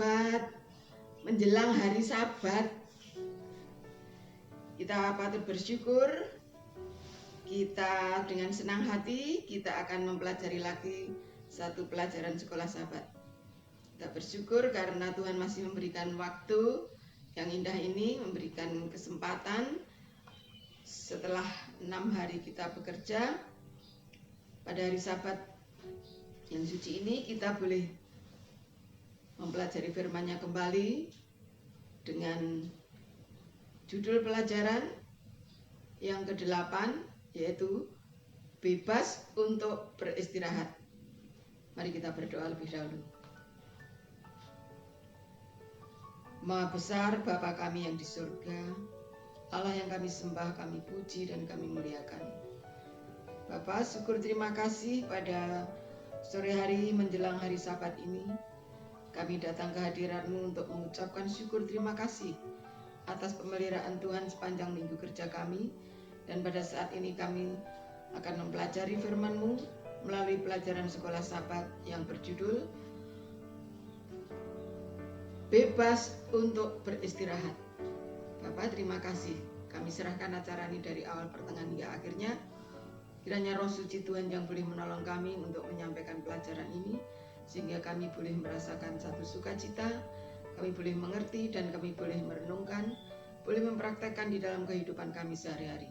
Sabat, menjelang hari Sabat, kita patut bersyukur. Kita dengan senang hati kita akan mempelajari lagi satu pelajaran sekolah Sabat. Kita bersyukur karena Tuhan masih memberikan waktu yang indah ini, memberikan kesempatan setelah 6 hari kita bekerja. Pada hari Sabat yang suci ini kita boleh mempelajari firman-Nya kembali dengan judul pelajaran yang ke-8, yaitu bebas untuk beristirahat. Mari kita berdoa lebih dahulu. Maha besar Bapa kami yang di surga, Allah yang kami sembah, kami puji dan kami muliakan. Bapa, syukur terima kasih pada sore hari menjelang hari Sabat ini. Kami datang ke hadirat-Mu untuk mengucapkan syukur terima kasih atas pemeliharaan Tuhan sepanjang minggu kerja kami. Dan pada saat ini kami akan mempelajari firman-Mu melalui pelajaran sekolah Sabat yang berjudul Bebas untuk beristirahat. Bapak, terima kasih. Kami serahkan acara ini dari awal pertengahan hingga akhirnya. Kiranya Roh Suci Tuhan yang boleh menolong kami untuk menyampaikan pelajaran ini, sehingga kami boleh merasakan satu sukacita, kami boleh mengerti dan kami boleh merenungkan, boleh mempraktekkan di dalam kehidupan kami sehari-hari.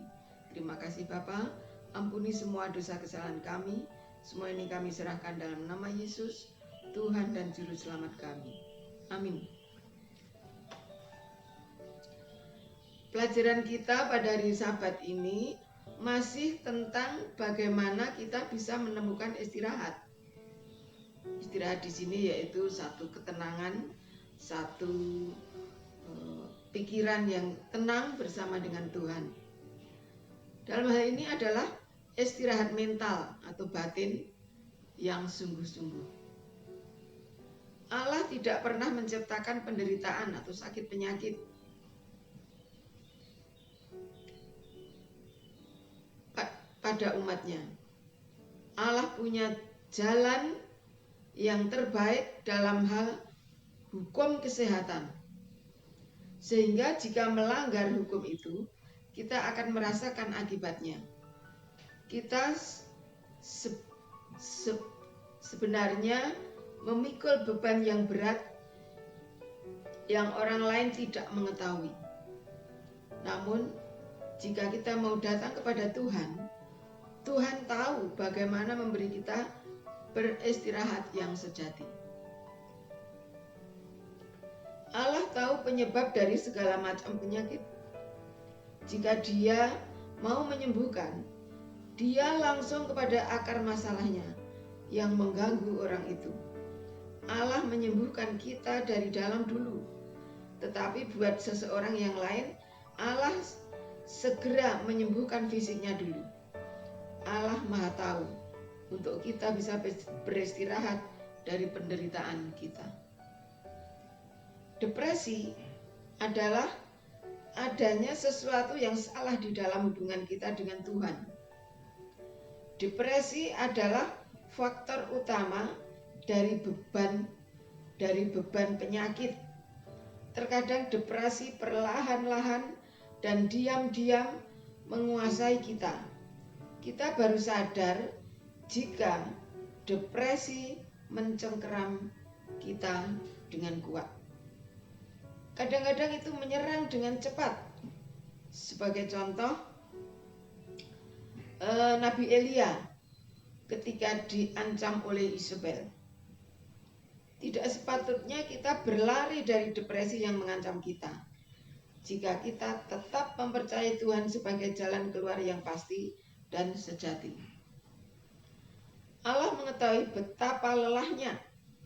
Terima kasih Bapa, ampuni semua dosa kesalahan kami. Semua ini kami serahkan dalam nama Yesus, Tuhan dan Juru Selamat kami. Amin. Pelajaran kita pada hari Sabat ini masih tentang bagaimana kita bisa menemukan istirahat. Istirahat di sini yaitu satu ketenangan, satu pikiran yang tenang bersama dengan Tuhan. Dalam hal ini adalah istirahat mental atau batin yang sungguh-sungguh. Allah tidak pernah menciptakan penderitaan atau sakit penyakit. Pada umatnya. Allah punya jalan yang terbaik dalam hal hukum kesehatan. Sehingga jika melanggar hukum itu, kita akan merasakan akibatnya. Kita sebenarnya memikul beban yang berat yang orang lain tidak mengetahui. Namun, jika kita mau datang kepada Tuhan, Tuhan tahu bagaimana memberi kita beristirahat yang sejati. Allah tahu penyebab dari segala macam penyakit. Jika Dia mau menyembuhkan, Dia langsung kepada akar masalahnya yang mengganggu orang itu. Allah menyembuhkan kita dari dalam dulu. Tetapi buat seseorang yang lain, Allah segera menyembuhkan fisiknya dulu. Allah Maha Tahu untuk kita bisa beristirahat dari penderitaan kita. Depresi adalah adanya sesuatu yang salah di dalam hubungan kita dengan Tuhan. Depresi adalah faktor utama dari beban penyakit. Terkadang depresi perlahan-lahan dan diam-diam menguasai kita. Kita baru sadar jika depresi mencengkeram kita dengan kuat. Kadang-kadang itu menyerang dengan cepat. Sebagai contoh, Nabi Elia ketika diancam oleh Isabel. Tidak sepatutnya kita berlari dari depresi yang mengancam kita. Jika kita tetap mempercayai Tuhan sebagai jalan keluar yang pasti dan sejati. Allah mengetahui betapa lelahnya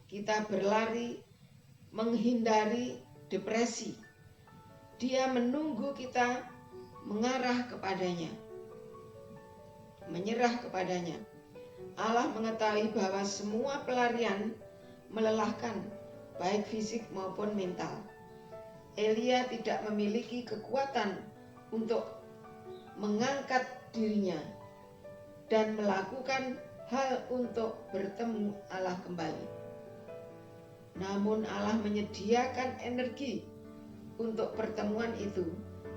kita berlari menghindari depresi. Dia menunggu kita mengarah kepadanya, menyerah kepadanya. Allah mengetahui bahwa semua pelarian melelahkan, baik fisik maupun mental. Elia tidak memiliki kekuatan untuk mengangkat dirinya dan melakukan hal untuk bertemu Allah kembali. Namun Allah menyediakan energi untuk pertemuan itu,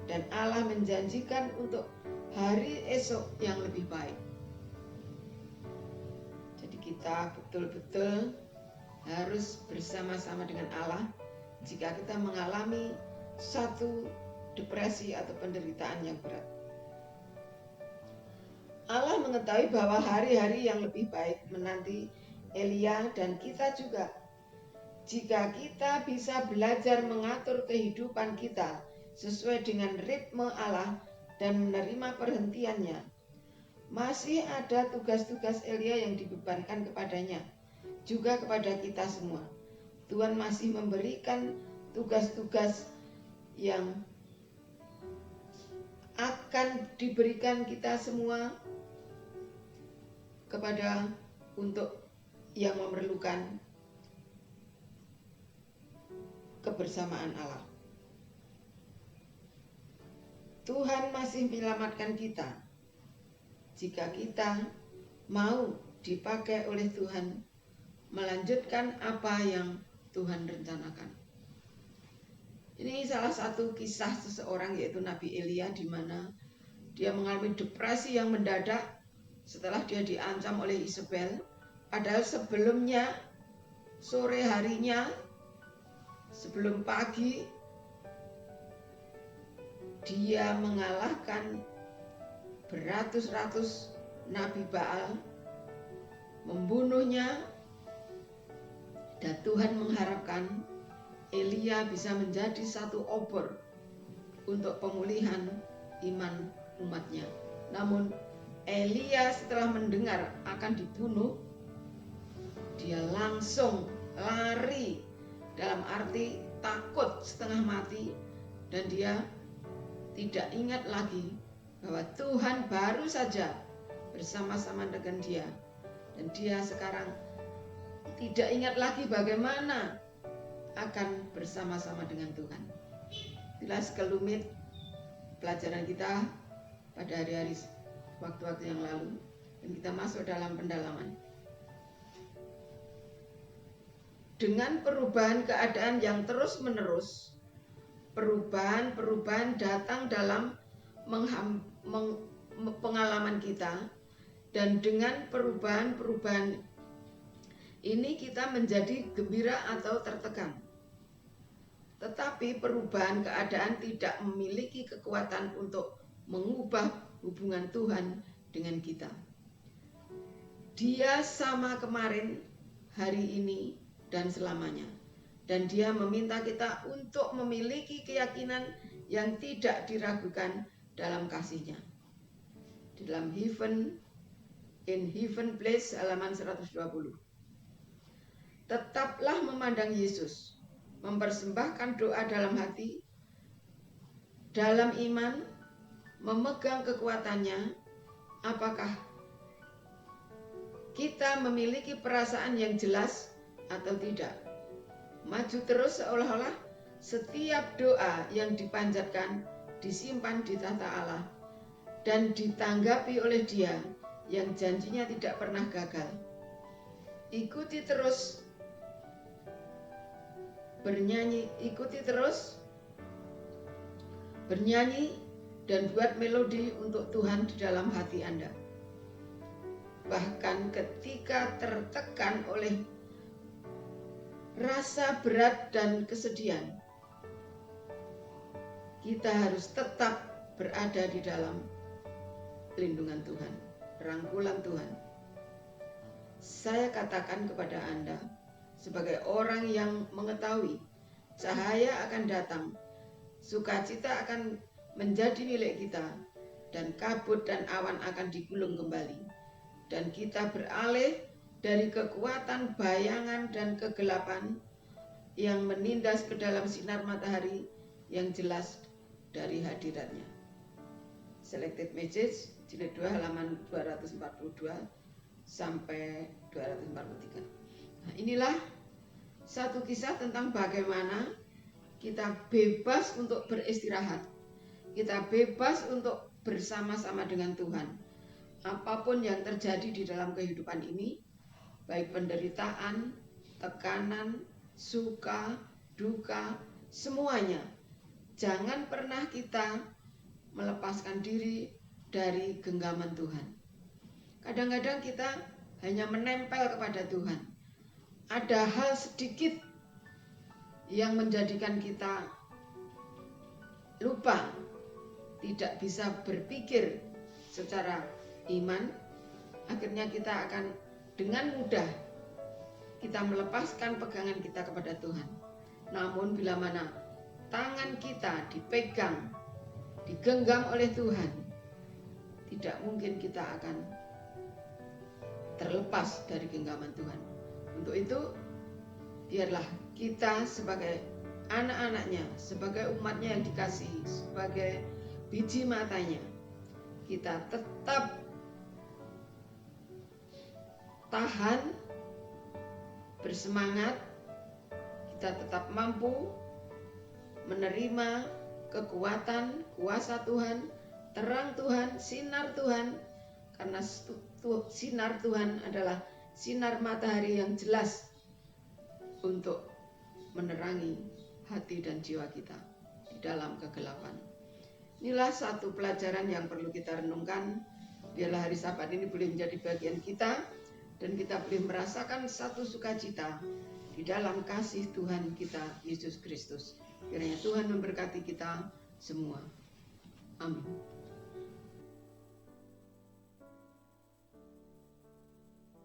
dan Allah menjanjikan untuk hari esok yang lebih baik. Jadi kita betul-betul harus bersama-sama dengan Allah jika kita mengalami satu depresi atau penderitaan yang berat. Allah mengetahui bahwa hari-hari yang lebih baik menanti Elia dan kita juga. Jika kita bisa belajar mengatur kehidupan kita sesuai dengan ritme Allah dan menerima perhentiannya, masih ada tugas-tugas Elia yang dibebankan kepadanya, juga kepada kita semua. Tuhan masih memberikan tugas-tugas yang akan diberikan kita semua kepada untuk yang memerlukan kebersamaan Allah. Tuhan masih menyelamatkan kita jika kita mau dipakai oleh Tuhan melanjutkan apa yang Tuhan rencanakan. Ini salah satu kisah seseorang, yaitu Nabi Elia, di mana dia mengalami depresi yang mendadak setelah dia diancam oleh Isabel. Padahal sebelumnya, sore harinya, sebelum pagi, dia mengalahkan beratus-ratus Nabi Baal, membunuhnya, dan Tuhan mengharapkan Elia bisa menjadi satu obor untuk pemulihan iman umatnya. Namun Elia setelah mendengar akan dibunuh, dia langsung lari, dalam arti takut setengah mati, dan dia tidak ingat lagi bahwa Tuhan baru saja bersama-sama dengan dia, dan dia sekarang tidak ingat lagi bagaimana akan bersama-sama dengan Tuhan. Itulah sekelumit pelajaran kita pada hari-hari waktu-waktu yang lalu, dan kita masuk dalam pendalaman. Dengan perubahan keadaan yang terus-menerus, perubahan datang dalam pengalaman kita, dan dengan perubahan ini kita menjadi gembira atau tertekan. Tetapi perubahan keadaan tidak memiliki kekuatan untuk mengubah hubungan Tuhan dengan kita. Dia sama kemarin, hari ini, dan selamanya. Dan dia meminta kita untuk memiliki keyakinan yang tidak diragukan dalam kasih-Nya. Di dalam In Heaven Place halaman 120. Tetaplah memandang Yesus, mempersembahkan doa dalam hati, dalam iman, memegang kekuatannya. Apakah kita memiliki perasaan yang jelas atau tidak? Maju terus seolah-olah setiap doa yang dipanjatkan disimpan di tahta Allah dan ditanggapi oleh Dia yang janjinya tidak pernah gagal. Ikuti terus bernyanyi dan buat melodi untuk Tuhan di dalam hati Anda. Bahkan ketika tertekan oleh rasa berat dan kesedihan, kita harus tetap berada di dalam lindungan Tuhan, rangkulan Tuhan. Saya katakan kepada Anda, sebagai orang yang mengetahui cahaya akan datang, sukacita akan menjadi milik kita, dan kabut dan awan akan digulung kembali, dan kita beralih dari kekuatan bayangan dan kegelapan yang menindas ke dalam sinar matahari yang jelas dari hadirat-Nya. Selected Message jilid 2 halaman 242 sampai 243. Nah, inilah satu kisah tentang bagaimana kita bebas untuk beristirahat. Kita bebas untuk bersama-sama dengan Tuhan. Apapun yang terjadi di dalam kehidupan ini, baik penderitaan, tekanan, suka, duka, semuanya. Jangan pernah kita melepaskan diri dari genggaman Tuhan. Kadang-kadang kita hanya menempel kepada Tuhan. Ada hal sedikit yang menjadikan kita lupa, tidak bisa berpikir secara iman. Akhirnya kita akan dengan mudah kita melepaskan pegangan kita kepada Tuhan. Namun bila mana tangan kita dipegang, digenggam oleh Tuhan, tidak mungkin kita akan terlepas dari genggaman Tuhan. Untuk itu, biarlah kita sebagai anak-anaknya, sebagai umatnya yang dikasihi, sebagai biji matanya, kita tetap tahan, bersemangat, kita tetap mampu menerima kekuatan, kuasa Tuhan, terang Tuhan, sinar Tuhan, karena sinar Tuhan adalah sinar matahari yang jelas untuk menerangi hati dan jiwa kita di dalam kegelapan. Inilah satu pelajaran yang perlu kita renungkan. Biarlah hari Sabat ini boleh menjadi bagian kita, dan kita boleh merasakan satu sukacita di dalam kasih Tuhan kita Yesus Kristus. Kiranya Tuhan memberkati kita semua. Amin.